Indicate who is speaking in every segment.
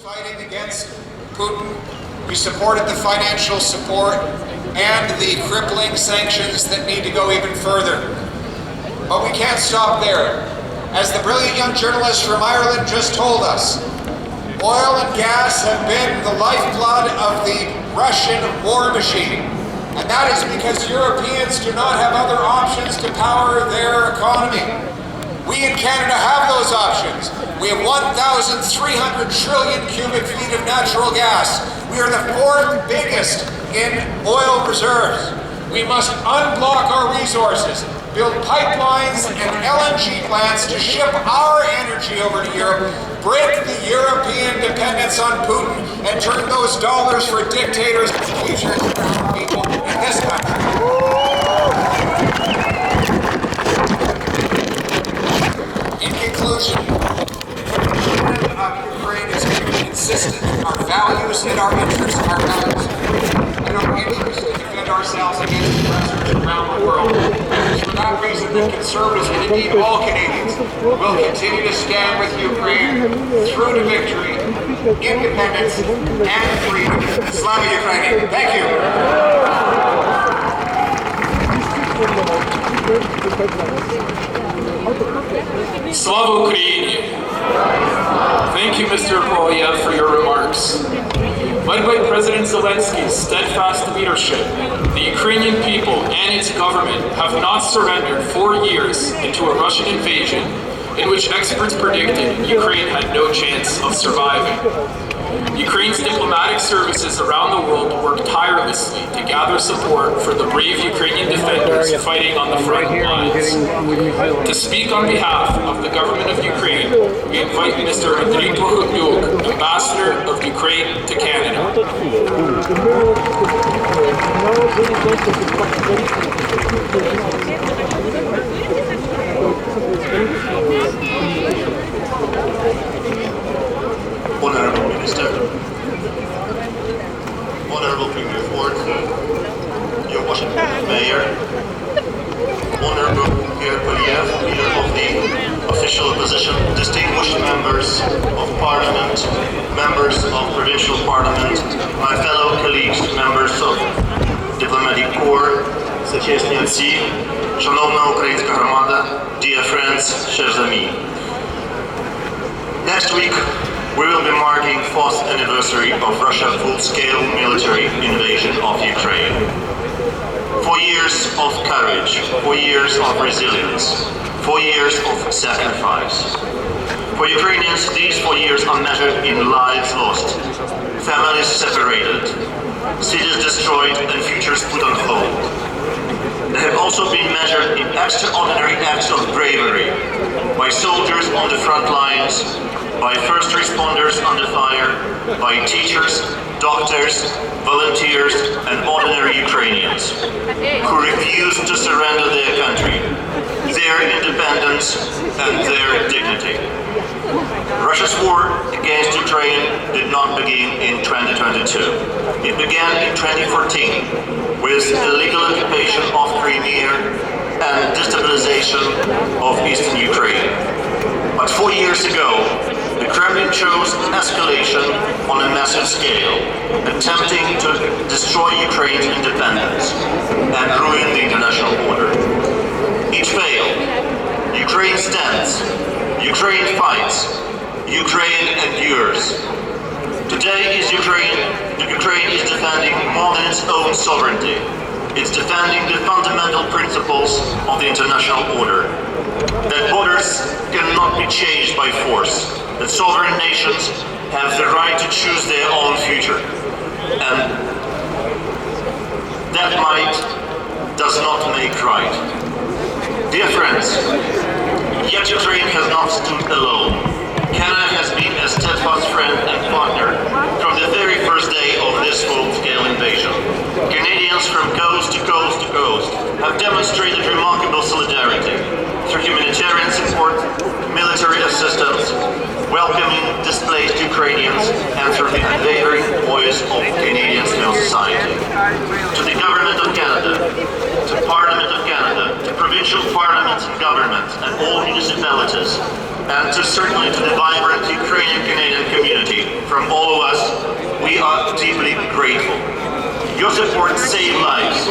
Speaker 1: fighting against Putin. We supported the financial support and the crippling sanctions that need to go even further. But we can't stop there. As the brilliant young journalist from Ireland just told us, oil and gas have been the lifeblood of the Russian war machine. And that is because Europeans do not have other options to power their economy. We in Canada have those options. We have 1,300 trillion cubic feet of natural gas. We are the fourth biggest in oil reserves. We must unblock our resources, build pipelines and LNG plants to ship our energy over to Europe, break the European dependence on Putin, and turn those dollars for dictators and futures people in this country. In conclusion, Ukraine is consistent. Our values and our interests are values. And our interests to defend ourselves against aggressors around the world. For that reason, the Conservatives, and indeed all Canadians, will continue to stand with Ukraine through to victory, independence, and freedom. Slava Ukraine. Thank you.
Speaker 2: Slava Ukraini. Thank you, Mr. Polyev, for your remarks. Led by President Zelensky's steadfast leadership, the Ukrainian people and its government have not surrendered 4 years into a Russian invasion in which experts predicted Ukraine had no chance of surviving. Ukraine's diplomatic services around the world work tirelessly to gather support for the brave Ukrainian defenders fighting on the front lines. To speak on behalf of the government of Ukraine, we invite Mr. Andriy Plakhotyuk, Ambassador of Ukraine to Canada.
Speaker 3: Honorable Minister, Honorable Premier Ford, your Washington Mayor, Honorable Pierre Polyev, leader of the official opposition, distinguished members of Parliament, members of Provincial Parliament, my fellow colleagues, members of Diplomatic Corps, Сучасні отці, шановна українська громада, dear friends, chers amis. Next week, we will be marking 4th anniversary of Russia's full-scale military invasion of Ukraine. 4 years of courage, 4 years of resilience, 4 years of sacrifice. For Ukrainians, these 4 years are measured in lives lost, families separated, cities destroyed, and futures put on hold. They have also been measured in extraordinary acts of bravery by soldiers on the front lines, by first responders under fire, by teachers, doctors, volunteers, and ordinary Ukrainians who refused to surrender their country, their independence, and their dignity. Russia's war against Ukraine did not begin in 2022. It began in 2014 with illegal occupation of Crimea and destabilization of eastern Ukraine. But 4 years ago, the Kremlin chose escalation on a massive scale, attempting to destroy Ukraine's independence and ruin the international order. It failed. Ukraine stands. Ukraine fights. Ukraine endures. Today Ukraine is defending more than its own sovereignty. It's defending the fundamental principles of the international order. That borders cannot be changed by force. That sovereign nations have the right to choose their own future. And that might does not make right. Dear friends, yet Ukraine has not stood alone. Canada has been a steadfast friend and partner from the very first day of this full-scale invasion. Canadians from coast to coast to coast have demonstrated remarkable solidarity through humanitarian support, military assistance, welcoming displaced Ukrainians, and through the unwavering voice of Canadian civil society. To the Government of Canada, to Parliament of Canada, to provincial parliaments and governments, and all municipalities, and certainly to the vibrant Ukrainian Canadian community from all deeply grateful. Your support saves lives.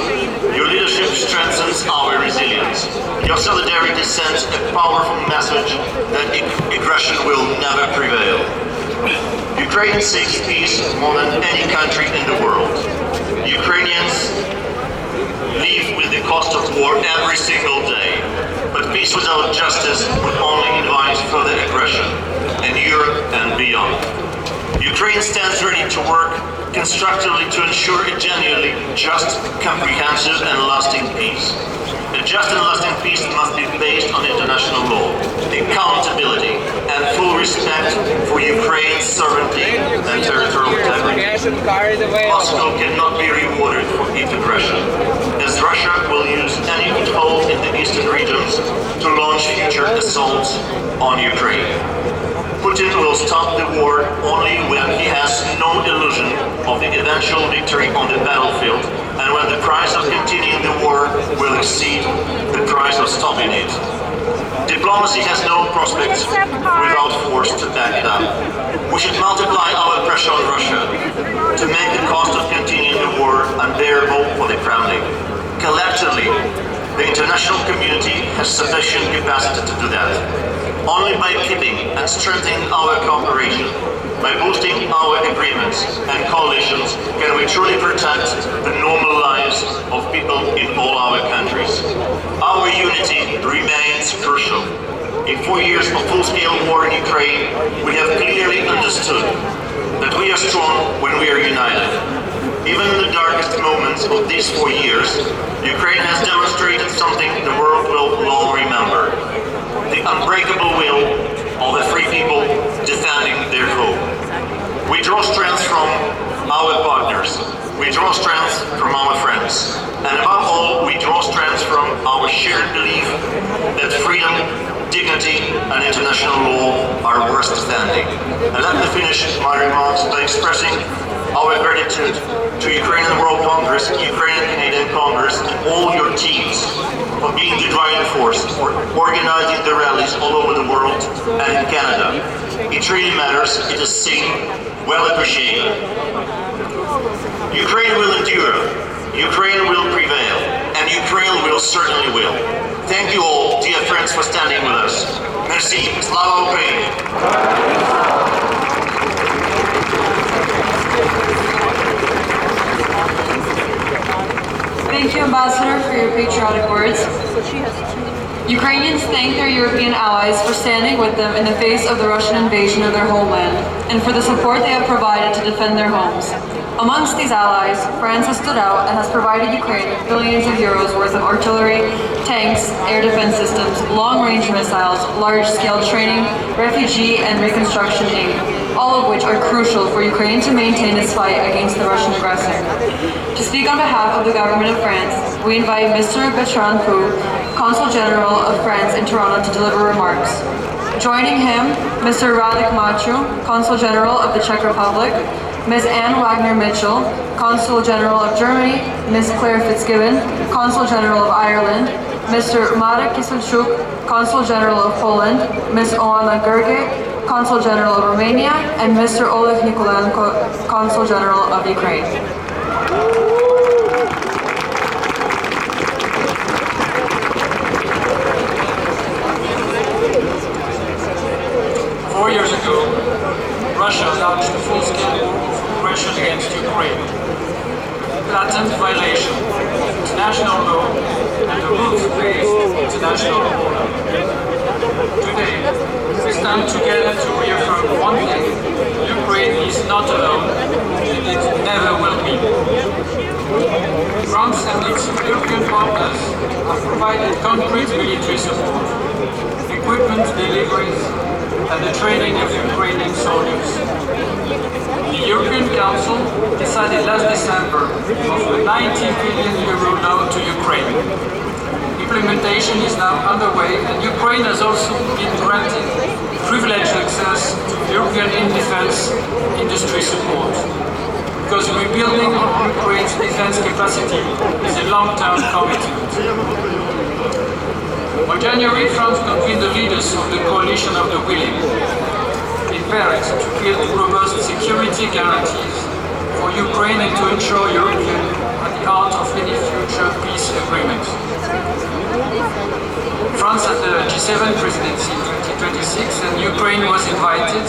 Speaker 3: Your leadership strengthens our resilience. Your solidarity sends a powerful message that aggression will never prevail. Ukraine seeks peace more than any country in the world. Ukrainians live with the cost of war every single day. But peace without justice would only invite further aggression in Europe and beyond. Ukraine stands ready to work constructively to ensure a genuinely just, comprehensive and lasting peace. A just and lasting peace must be based on international law, accountability and full respect for Ukraine's sovereignty and territorial integrity. Moscow cannot be rewarded for its aggression, as Russia will use any foothold in the eastern regions to launch future assaults on Ukraine. Putin will stop the war only when he has no illusion of the eventual victory on the battlefield and when the price of continuing the war will exceed the price of stopping it. Diplomacy has no prospects without force to back it up. We should multiply our pressure on Russia to make the cost of continuing the war unbearable for the Kremlin. Collectively, the international community has sufficient capacity to do that. Only by keeping and strengthening our cooperation, by boosting our agreements and coalitions, can we truly protect the normal lives of people in all our countries. Our unity remains crucial. In 4 years of full-scale war in Ukraine, we have clearly understood that we are strong when we are united. Even in the darkest moments of these 4 years, Ukraine has demonstrated something the world will long remember. The unbreakable will of the free people defending their home. We draw strength from our partners. We draw strength from our friends. And above all, we draw strength from our shared belief that freedom, dignity, and international law are worth defending. And let me finish my remarks by expressing our gratitude to Ukrainian World Congress, Ukrainian Canadian Congress, and all your teams for being the driving force, for organizing the rallies all over the world and in Canada. It really matters. It is seen, well appreciated. Ukraine will endure. Ukraine will prevail. And Ukraine will certainly will. Thank you all, dear friends, for standing with us. Merci. Slava Ukraini.
Speaker 4: Thank you, Ambassador, for your patriotic words. Ukrainians thank their European allies for standing with them in the face of the Russian invasion of their homeland, and for the support they have provided to defend their homes. Amongst these allies, France has stood out and has provided Ukraine with billions of euros worth of artillery, tanks, air defense systems, long-range missiles, large-scale training, refugee and reconstruction aid, all of which are crucial for Ukraine to maintain its fight against the Russian aggressor. To speak on behalf of the government of France, we invite Mr. Bertrand Pou, Consul General of France in Toronto, to deliver remarks. Joining him, Mr. Radek Maciu, Consul General of the Czech Republic, Ms. Anne Wagner-Mitchell, Consul General of Germany, Ms. Claire Fitzgibbon, Consul General of Ireland, Mr. Marek Kiselchuk, Consul General of Poland, Ms. Oana Gerge, Consul General of Romania, and Mr. Oleg Nikolenko, Consul General of Ukraine.
Speaker 2: 4 years ago, Russia launched a full-scale war of aggression against Ukraine. Blatant violation of international law and the rules-based international order. Today, we stand together to reaffirm one thing: Ukraine is not alone, and it never will be. France and its European partners have provided concrete military support, equipment deliveries, and the training of Ukrainian soldiers. The European Council decided last December of a 90 billion euro loan to Ukraine. Implementation is now underway, and Ukraine has also been granted privileged access to European defense industry support. Because rebuilding Ukraine's defense capacity is a long-term commitment. In January, France convened the leaders of the Coalition of the Willing in Paris to build robust security guarantees for Ukraine and to ensure European at the heart of any future peace agreement. France had the G7 presidency in 2026 and Ukraine was invited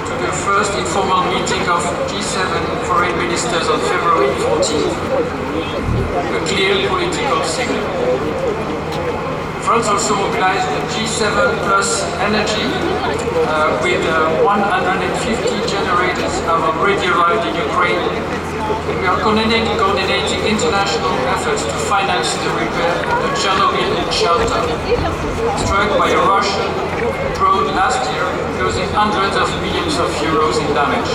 Speaker 2: to the first informal meeting of G7 foreign ministers on February 14th. A clear political signal. France also mobilized the G7 Plus Energy with 150 generators have already arrived in Ukraine. We are coordinating international efforts to finance the repair of the Chernobyl shelter, struck by a Russian drone last year, causing hundreds of millions of euros in damage.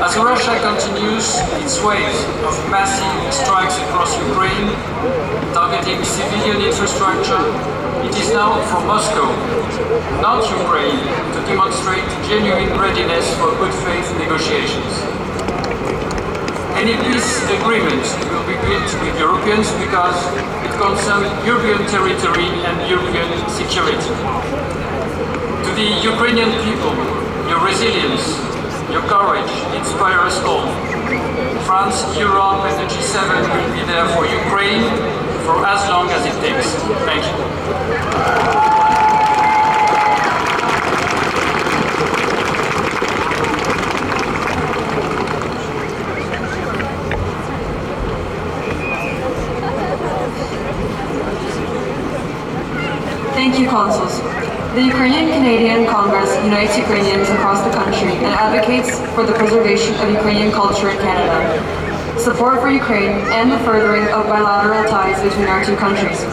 Speaker 2: As Russia continues its wave of massive strikes across Ukraine, targeting civilian infrastructure, it is now for Moscow, not Ukraine, to demonstrate genuine readiness for good faith negotiations. Any peace agreement will be built with Europeans because it concerns European territory and European security. To the Ukrainian people, your resilience, your courage inspire us all. France, Europe and the G7 will be there for Ukraine for as long as it takes. Thank you.
Speaker 4: Thank you, Consuls. The Ukrainian-Canadian Congress unites Ukrainians across the country and advocates for the preservation of Ukrainian culture in Canada, support for Ukraine, and the furthering of bilateral ties between our two countries.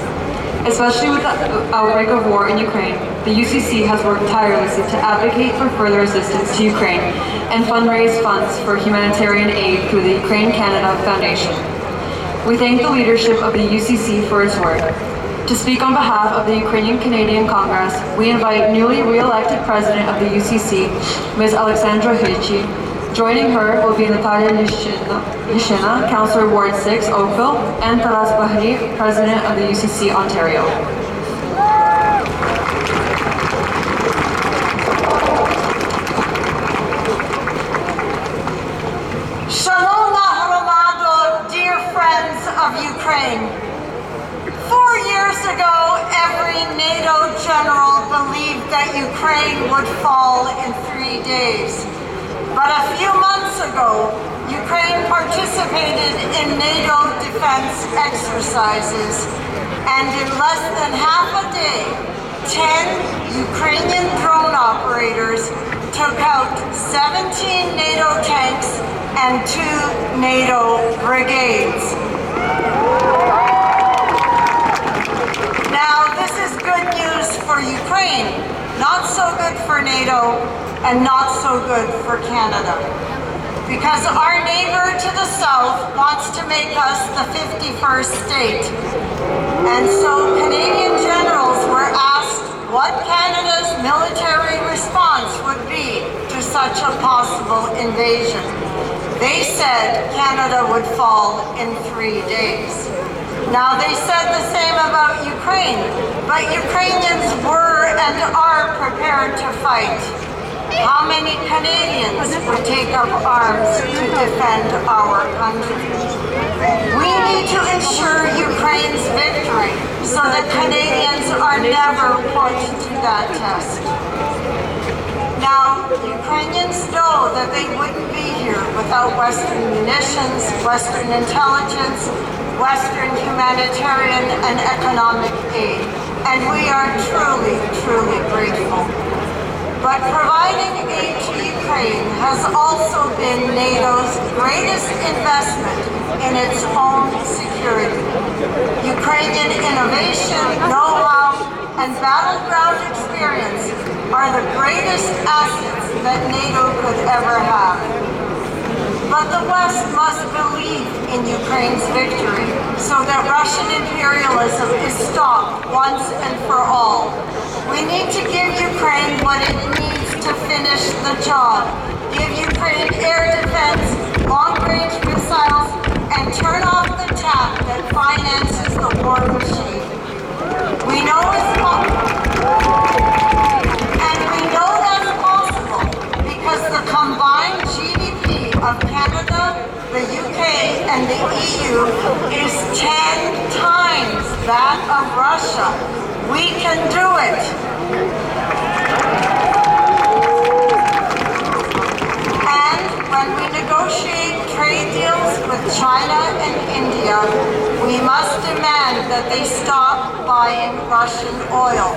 Speaker 4: Especially with the outbreak of war in Ukraine, the UCC has worked tirelessly to advocate for further assistance to Ukraine and fundraise funds for humanitarian aid through the Ukraine-Canada Foundation. We thank the leadership of the UCC for its work. To speak on behalf of the Ukrainian-Canadian Congress, we invite newly re-elected President of the UCC, Ms. Alexandra Hichi. Joining her will be Natalia Lishina, Councillor Ward 6, Oakville, and Taras Bahri, President of the UCC, Ontario.
Speaker 5: Shalom Naharamado, dear friends of Ukraine. 4 years ago, every NATO general believed that Ukraine would fall in 3 days. But a few months ago, Ukraine participated in NATO defense exercises, and in less than half a day, 10 Ukrainian drone operators took out 17 NATO tanks and 2 NATO brigades. Now, this is good news for Ukraine, not so good for NATO, and not so good for Canada. Because our neighbor to the south wants to make us the 51st state. And so Canadian generals were asked what Canada's military response would be to such a possible invasion. They said Canada would fall in 3 days. Now, they said the same about Ukraine, but Ukrainians were and are prepared to fight. How many Canadians would take up arms to defend our country? We need to ensure Ukraine's victory so that Canadians are never put to that test. Now, Ukrainians know that they wouldn't be here without Western munitions, Western intelligence, Western humanitarian and economic aid, and we are truly, truly grateful. But providing aid to Ukraine has also been NATO's greatest investment in its own security. Ukrainian innovation, know-how, and battleground experience are the greatest assets that NATO could ever have. But the West must believe in Ukraine's victory so that Russian imperialism is stopped once and for all. We need to give Ukraine what it needs to finish the job. Give Ukraine air defense, long-range missiles, and turn off the tap that finances the war machine. We know it's possible. And we know that's possible because the combined GDP of that of Russia. We can do it. And when we negotiate trade deals with China and India, we must demand that they stop buying Russian oil.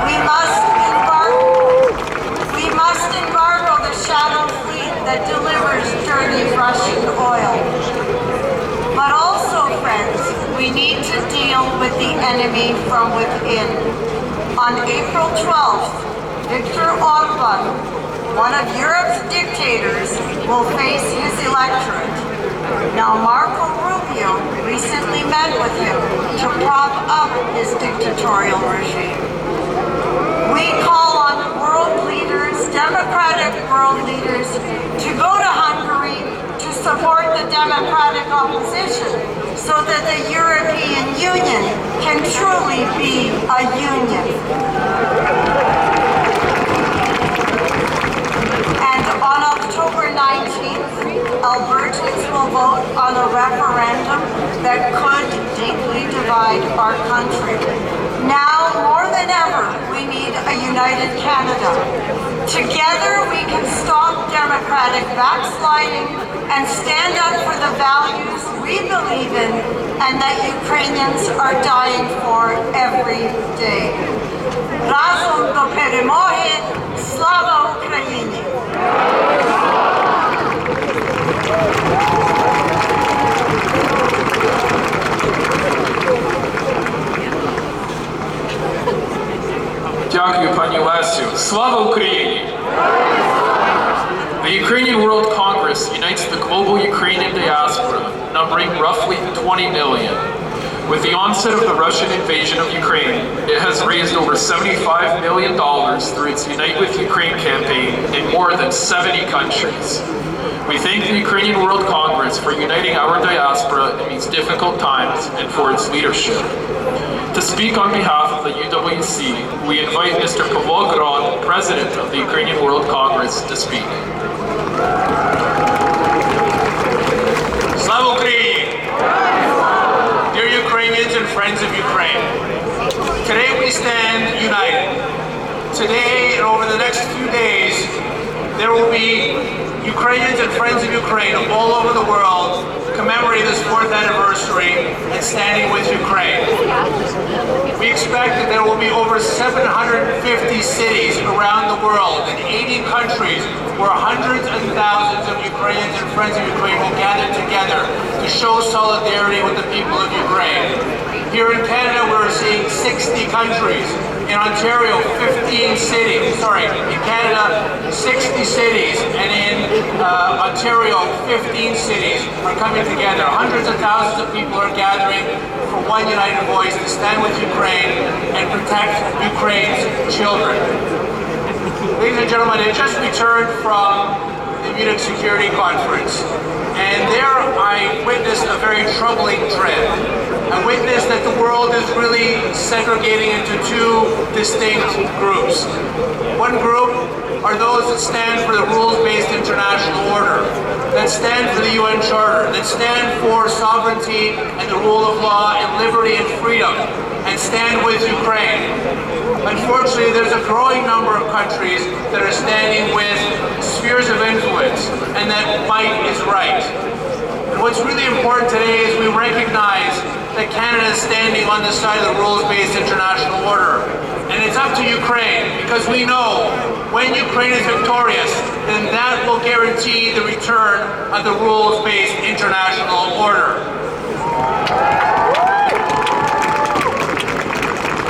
Speaker 5: We must embargo the shadow fleet that delivers dirty Russian oil. But also, friends, we need to deal with the enemy from within. On April 12th, Viktor Orban, one of Europe's dictators, will face his electorate. Now, Marco Rubio recently met with him to prop up his dictatorial regime. We call on world leaders, democratic world leaders, to go to Hungary to support the democratic opposition so that the European Union can truly be a union. And on October 19th, Albertans will vote on a referendum that could deeply divide our country. Now, more than ever, we need a united Canada. Together, we can stop democratic backsliding and stand up for the values we believe in and that Ukrainians are dying for every day. Разом до перемоги! Слава Україні!
Speaker 2: Дякую, пані Лесю. Слава Україні! The Ukrainian World Congress unites the global Ukrainian diaspora, numbering roughly 20 million. With the onset of the Russian invasion of Ukraine, it has raised over $75 million through its Unite with Ukraine campaign in more than 70 countries. We thank the Ukrainian World Congress for uniting our diaspora in these difficult times and for its leadership. To speak on behalf of the UWC, we invite Mr. Pavlo Grod, President of the Ukrainian World Congress, to speak.
Speaker 6: Slava Ukraini! Dear Ukrainians and friends of Ukraine, today we stand united. Today and over the next few days, there will be Ukrainians and friends of Ukraine all over the world commemorating this 4th anniversary and standing with Ukraine. We expect that there will be over 750 cities around the world in 80 countries where hundreds and thousands of Ukrainians and friends of Ukraine will gather together to show solidarity with the people of Ukraine. Here in Canada, we're seeing 60 countries. In Ontario, 15 cities. In Canada, 60 cities. And in Ontario, 15 cities are coming together. Hundreds of thousands of people are gathering for one united voice to stand with Ukraine and protect Ukraine's children. Ladies and gentlemen, I just returned from the Munich Security Conference. And there I witnessed a very troubling trend. I witnessed that the world is really segregating into two distinct groups. One group are those that stand for the rules-based international order, that stand for the UN Charter, that stand for sovereignty and the rule of law and liberty and freedom, and stand with Ukraine. Unfortunately, there's a growing number of countries that are standing with spheres of influence, and that might is right. And what's really important today is we recognize that Canada is standing on the side of the rules-based international order. And it's up to Ukraine, because we know when Ukraine is victorious, then that will guarantee the return of the rules-based international order.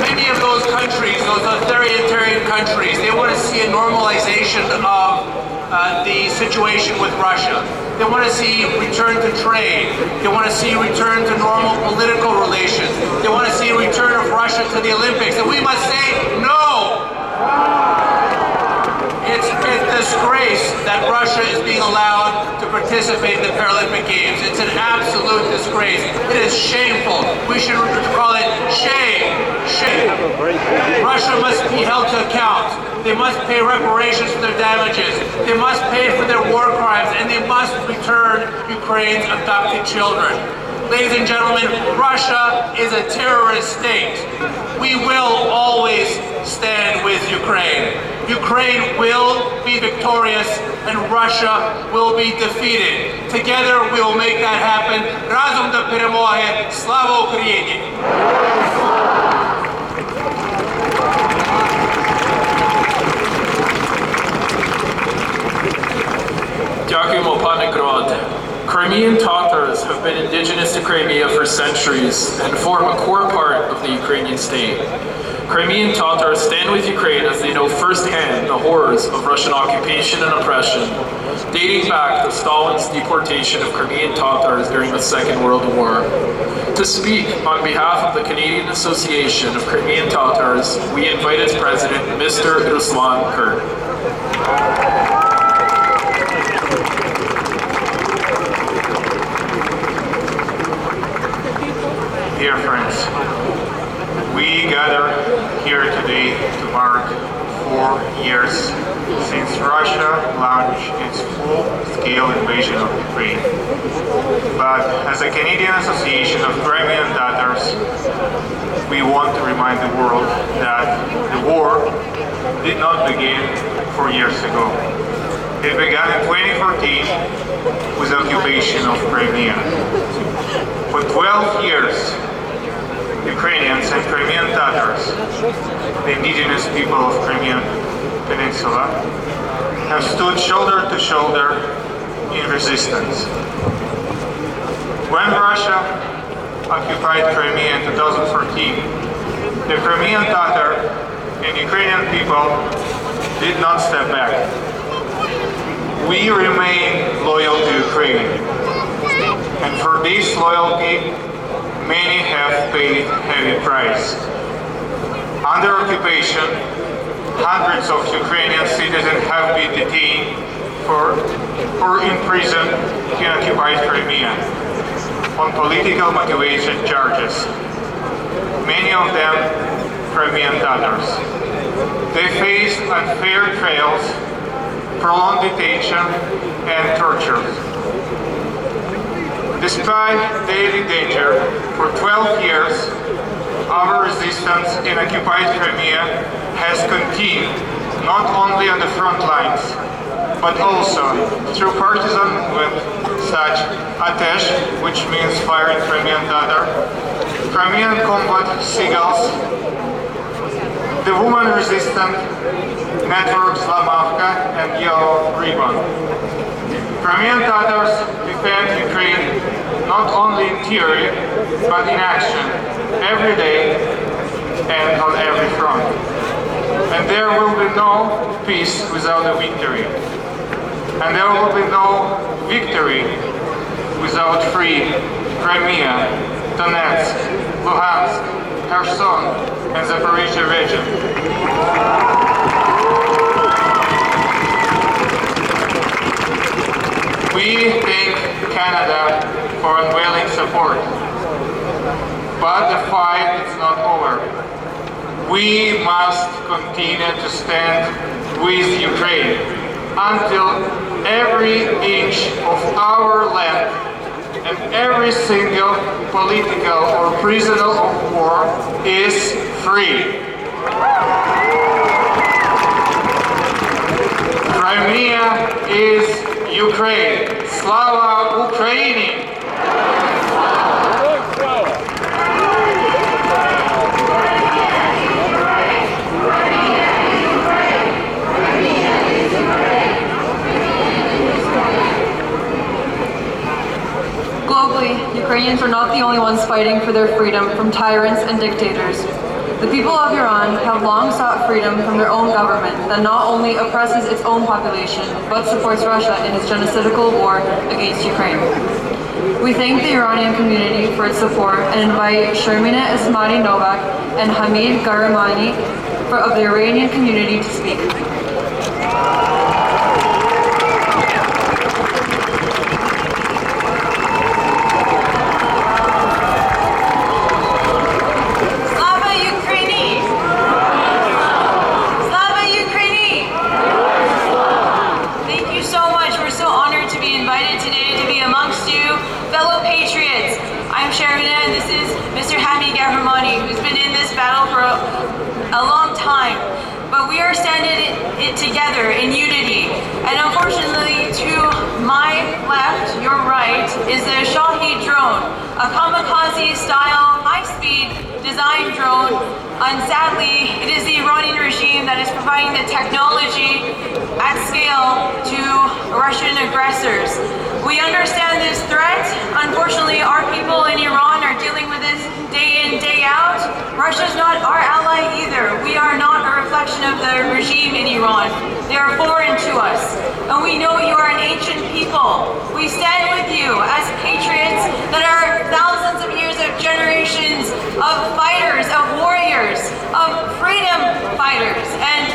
Speaker 6: Many of those countries, those authoritarian countries, they want to see a normalization of the situation with Russia. They want to see return to trade. They want to see return to normal political relations. They want to see a return of Russia to the Olympics. And we must say no. It's a disgrace that Russia is being allowed to participate in the Paralympic Games. It's an absolute disgrace. It is shameful. We should call it shame. Shame. Russia must be held to account. They must pay reparations for their damages. They must pay for their war crimes, and they must return Ukraine's abducted children. Ladies and gentlemen, Russia is a terrorist state. We will always stand with Ukraine. Ukraine will be victorious and Russia will be defeated. Together we will make that happen. Разом до перемоги. Слава Україні!
Speaker 2: Дякуємо, пане Гроте. Crimean Tatars have been indigenous to Crimea for centuries and form a core part of the Ukrainian state. Crimean Tatars stand with Ukraine as they know firsthand the horrors of Russian occupation and oppression, dating back to Stalin's deportation of Crimean Tatars during the Second World War. To speak on behalf of the Canadian Association of Crimean Tatars, we invite its president, Mr. Ruslan Kurt.
Speaker 7: Dear friends, we gather here today to mark 4 years since Russia launched its full-scale invasion of Ukraine. But as a Canadian Association of Crimean Tatars, we want to remind the world that the war did not begin 4 years ago. It began in 2014 with the occupation of Crimea. For 12 years, Ukrainians and Crimean Tatars, the indigenous people of Crimean Peninsula, have stood shoulder to shoulder in resistance. When Russia occupied Crimea in 2014, the Crimean Tatar and Ukrainian people did not step back. We remain loyal to Ukraine, and for this loyalty, many have paid heavy price. Under occupation, hundreds of Ukrainian citizens have been detained or imprisoned in occupied Crimea on political motivation charges. Many of them Crimean Tatars. They faced unfair trials, prolonged detention, and torture. Despite daily danger, for 12 years, our resistance in occupied Crimea has continued, not only on the front lines, but also through partisan movements such Atesh, which means fire in Crimean Tatar, Crimean Combat Seagulls, the Women Resistant Networks Lamavka and Yellow Ribbon. Crimean Tatars defend Ukraine not only in theory, but in action, every day and on every front. And there will be no peace without a victory. And there will be no victory without free Crimea, Donetsk, Luhansk, Kherson, and Zaporizhzhia region. We thank Canada for unwavering support, but the fight is not over. We must continue to stand with Ukraine until every inch of our land and every single political or prisoner of war is free. Crimea is Ukraine. Slava Ukraini!
Speaker 4: Globally, Ukrainians are not the only ones fighting for their freedom from tyrants and dictators. The people of Iran have long sought freedom from their own government that not only oppresses its own population, but supports Russia in its genocidal war against Ukraine. We thank the Iranian community for its support and invite Shermina Ismati Novak and Hamid Garamani of the Iranian community to speak.
Speaker 8: Fellow patriots, I
Speaker 4: I'm Sharmina, and this is Mr. Hami Gahramani, who's been in this battle for a long time. But we are standing it together in unity. And unfortunately, to my left, your right, is the Shahi drone, a kamikaze-style, high-speed design drone. And sadly, it is the Iranian regime that is providing the technology at scale to Russian aggressors. We understand this threat. Unfortunately, our people in Iran are dealing with this day in, day out. Russia's not our ally either. We are not a reflection of the regime in Iran. They are foreign to us. And we know you are an ancient people. We stand with you as patriots that are thousands of years of generations of fighters, of warriors, of freedom fighters, and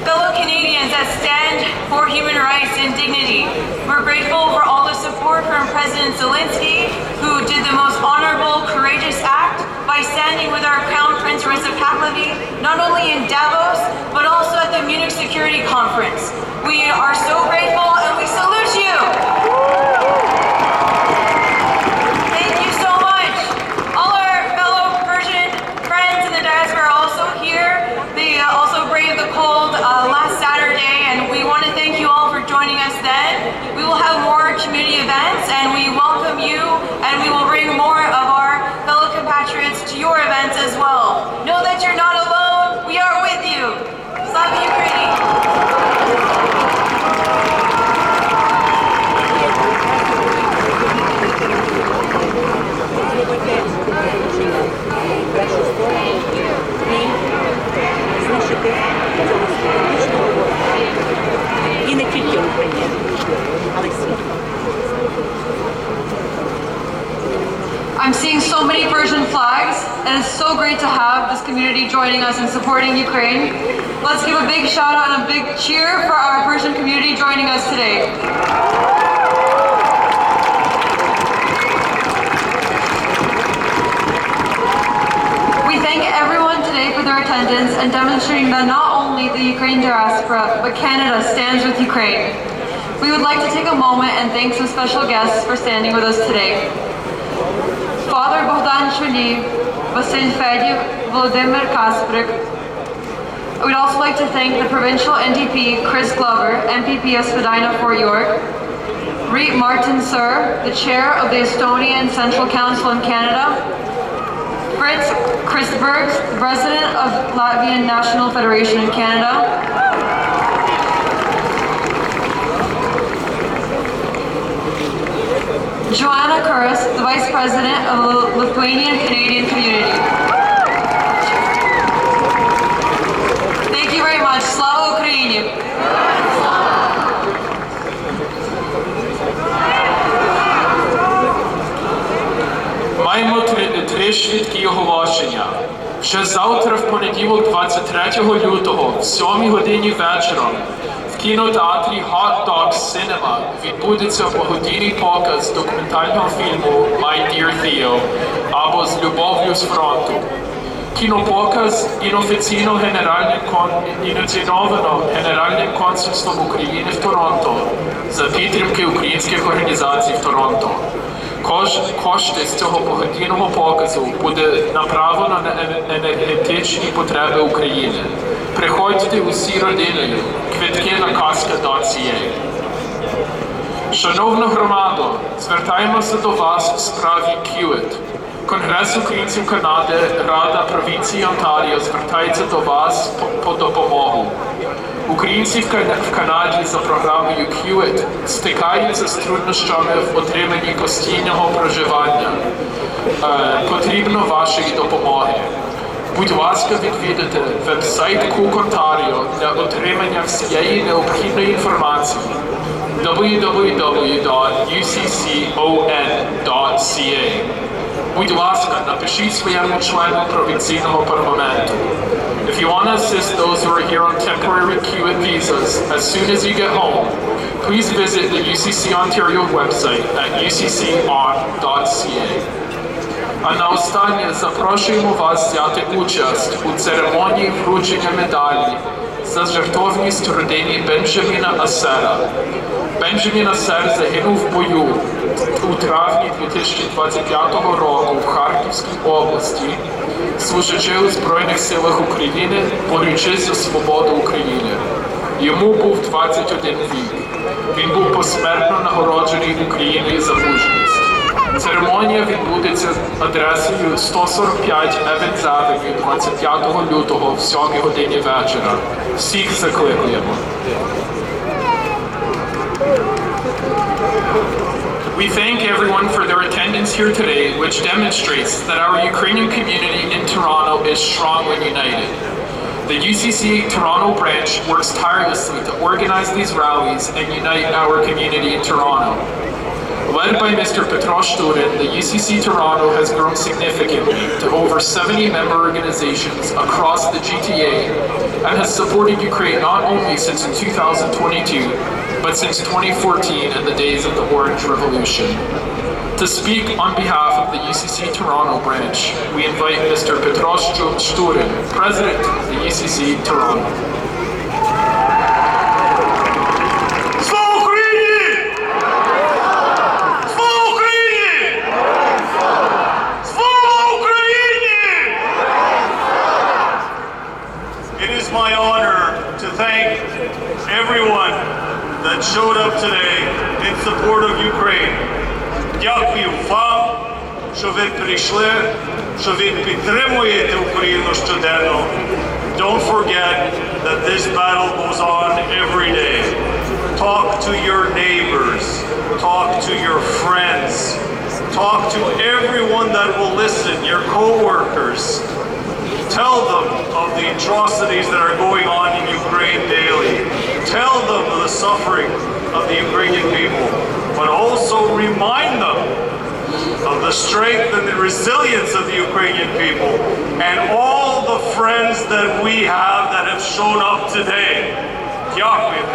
Speaker 4: fellow Canadians that stand for human rights and dignity. We're grateful for all the support from President Zelensky, who did the most honorable, courageous act by standing with our Crown Prince Reza Pahlavi, not only in Davos, but also at the Munich Security Conference. We are so grateful and we salute you! Thank you so much. All our fellow Persian friends in the diaspora are also here. They also braved the cold last Saturday, and we want to thank you all for joining us then. We will have more community events, and we welcome you, and we will bring more of our fellow compatriots to your events as well. Know that you're not alone. We are with you. Slava Ukraini!
Speaker 8: І не тільки в Україні, але й світ.
Speaker 4: I'm seeing so many Persian flags, and it's so great to have this community joining us and supporting Ukraine. Let's give a big shout out and a big cheer for our Persian community joining us today. We thank everyone today for their attendance and demonstrating that not only the Ukraine diaspora, but Canada stands with Ukraine. We would like to take a moment and thank some special guests for standing with us today. Father Bogdan Chaliv, Vasil Fedjuk, Volodymyr Kasprik. We'd also like to thank the provincial NDP, Chris Glover, MPP of Spadina Fort York, Reet Martin Sir, the chair of the Estonian Central Council in Canada, Fritz Christberg, the president of Latvian National Federation in Canada, Joanna Kuras, the Vice President of the Lithuanian-Canadian Community. Thank you very much. Slava Ukraini!
Speaker 2: Маємо три швидкі оголошення. Вже завтра, в понеділок, 23 лютого, в 7 годині вечора, в кінотеатрі Hot Dogs Cinema відбудеться благодійний показ документального фільму My Dear Theo або «З любов'ю з фронту». Кінопоказ ініційовано Генеральним консульством України в Торонто за підтримки українських організацій в Торонто. Кошти з цього благодійного показу буде направлено на енергетичні потреби України. Приходьте усі родиною. Квитки на kaska.ca. Шановна громадо, звертаємося до вас в справі QIT. Конгрес українців Канади, Рада провінції Онтаріо звертається до вас по допомогу. Українці в Канаді за програмою QIT стикаються з труднощами в отриманні постійного проживання. Потрібно вашої допомоги. Будь ласка, відвідайте веб-сайт Cook Ontario для отримання всієї необхідної інформації www.uccon.ca. Будь ласка, напишіть своєму члену провінційного парламенту. If you want to assist those who are here on temporary QIT visas, as soon as you get home, please visit the UCC Ontario website at uccon.ca. А на останнє запрошуємо вас взяти участь у церемонії вручення медалі за жертовність родині Бенджаміна Асера. Бенджамін Асер загинув в бою у травні 2025 року в Харківській області, служачи у Збройних силах України, борючись за свободу України. Йому був 21 рік. Він був посмертно нагороджений Україною за мужність. Церемонія відбудеться адресою 145 Evans Avenue 25 лютого в 7 годині вечора. Всіх закликуємо. We thank everyone for their attendance here today, which demonstrates that our Ukrainian community in Toronto is strong and united. The UCC Toronto branch works tirelessly to organize these rallies and unite our community in Toronto. Led by Mr. Petro Sturin, the UCC Toronto has grown significantly to over 70 member organizations across the GTA and has supported Ukraine not only since 2022, but since 2014 and the days of the Orange Revolution. To speak on behalf of the UCC Toronto branch, we invite Mr. Petro Sturin, President of the UCC Toronto.
Speaker 3: My honor to thank everyone that showed up today in support of Ukraine. Дякую вам, що ви прийшли, що ви підтримуєте Україну щоденно. Don't forget that this battle goes on every day. Talk to your neighbors, talk to your friends, talk to everyone that will listen, your co-workers. Tell them of the atrocities that are going on in Ukraine daily. Tell them of the suffering of the Ukrainian people, but also remind them of the strength and the resilience of the Ukrainian people and all the friends that we have that have shown up today.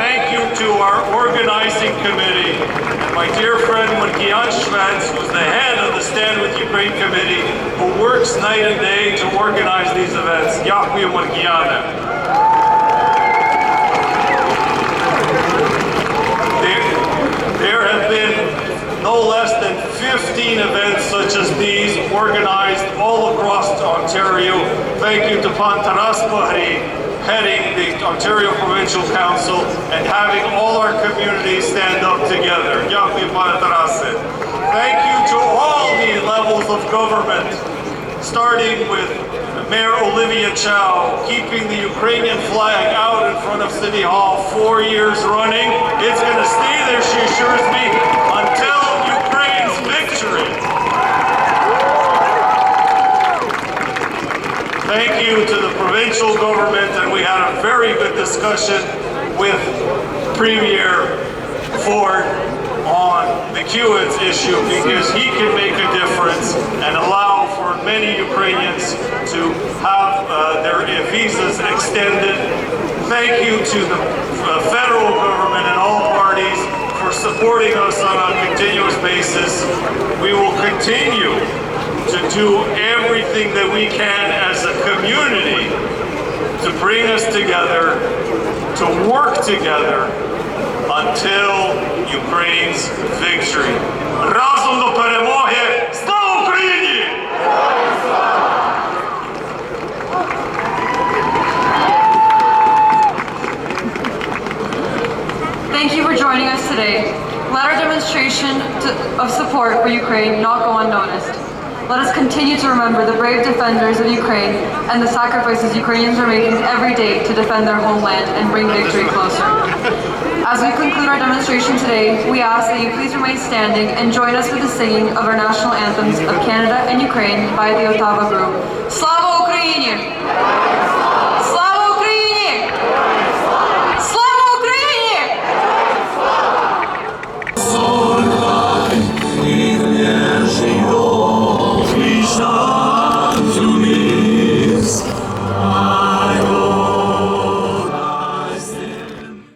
Speaker 3: Thank you to our organizing committee and my dear friend Markian Schwetz, who's the head of the Stand With Ukraine committee, who works night and day to organize these events. Дякую, Маркіяне. There have been no less than 15 events such as these organized all across Ontario. Thank you to Pantaras Bahri, heading the Ontario Provincial Council and having all our communities stand up together. Дякую, пане Тарасе. Thank you to all the levels of government, starting with Mayor Olivia Chow, keeping the Ukrainian flag out in front of City Hall 4 years running. It's going to stay there, she assures me, until Ukraine's victory. Thank you to the provincial government, and we had a very good discussion with Premier Ford on the Kyiv issue, because he can make a difference and allow for many Ukrainians to have their visas extended. Thank you to the federal government and all parties for supporting us on a continuous basis. We will continue to do everything that we can as a community to bring us together, to work together until Ukraine's victory. Разом до перемоги! Слава Україні!
Speaker 4: Thank you for joining us today. Let our demonstration of support for Ukraine not go unnoticed. Let us continue to remember the brave defenders of Ukraine and the sacrifices Ukrainians are making every day to defend their homeland and bring victory closer. As we conclude our demonstration today, we ask that you please remain standing and join us with the singing of our national anthems of Canada and Ukraine by the Ottawa Group. Slava Ukraini!